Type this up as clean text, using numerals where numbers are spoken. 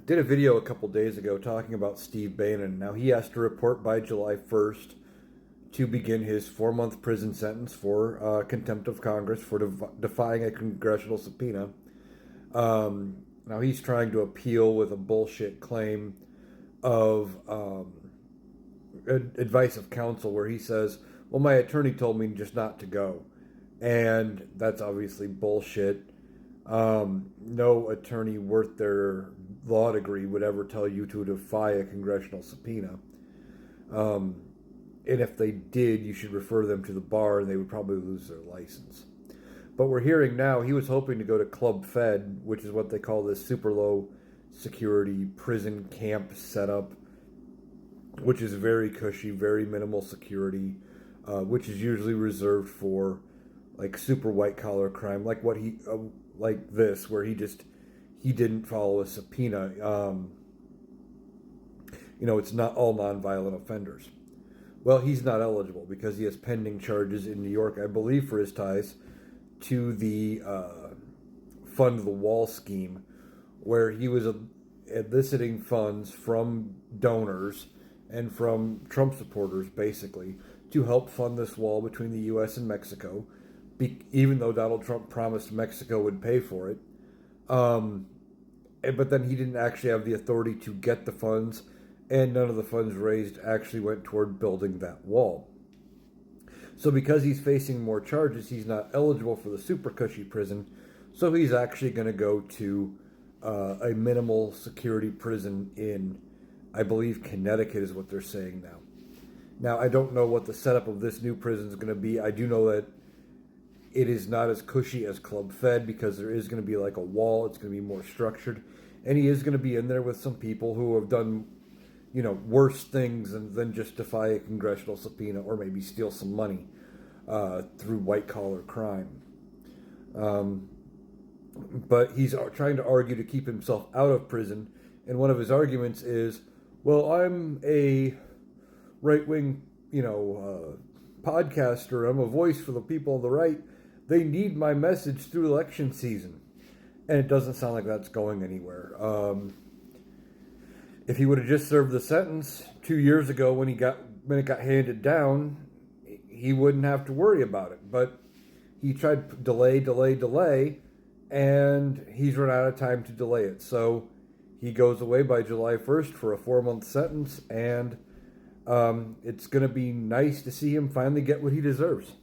did a video a couple days ago talking about Steve Bannon. Now, he has to report by July 1st to begin his 4-month prison sentence for contempt of Congress for defying a congressional subpoena. Now, he's trying to appeal with a bullshit claim of advice of counsel where he says, well, my attorney told me just not to go. And that's obviously bullshit. No attorney worth their law degree would ever tell you to defy a congressional subpoena. And if they did, you should refer them to the bar and they would probably lose their license. But we're hearing now he was hoping to go to Club Fed, which is what they call this super low security prison camp setup, which is very cushy, very minimal security, which is usually reserved for like super white collar crime, like what he like this, where he didn't follow a subpoena. It's not all nonviolent offenders. Well, he's not eligible because he has pending charges in New York, I believe, for his ties to the Fund the Wall scheme, where he was eliciting funds from donors and from Trump supporters, basically, to help fund this wall between the U.S. and Mexico, even though Donald Trump promised Mexico would pay for it. But then he didn't actually have the authority to get the funds, and none of the funds raised actually went toward building that wall. So because he's facing more charges, he's not eligible for the super cushy prison, so he's actually going to go to a minimal security prison in, I believe, Connecticut is what they're saying now. Now, I don't know what the setup of this new prison is going to be. I do know that it is not as cushy as Club Fed because there is going to be like a wall. It's going to be more structured. And he is going to be in there with some people who have done, worse things than just defy a congressional subpoena or maybe steal some money through white-collar crime. But he's trying to argue to keep himself out of prison. And one of his arguments is, well, I'm a right-wing, podcaster. I'm a voice for the people on the right. They need my message through election season. And it doesn't sound like that's going anywhere. If he would have just served the sentence 2 years ago when it got handed down, he wouldn't have to worry about it. But he tried delay, and he's run out of time to delay it. So he goes away by July 1st for a 4-month sentence, and it's going to be nice to see him finally get what he deserves.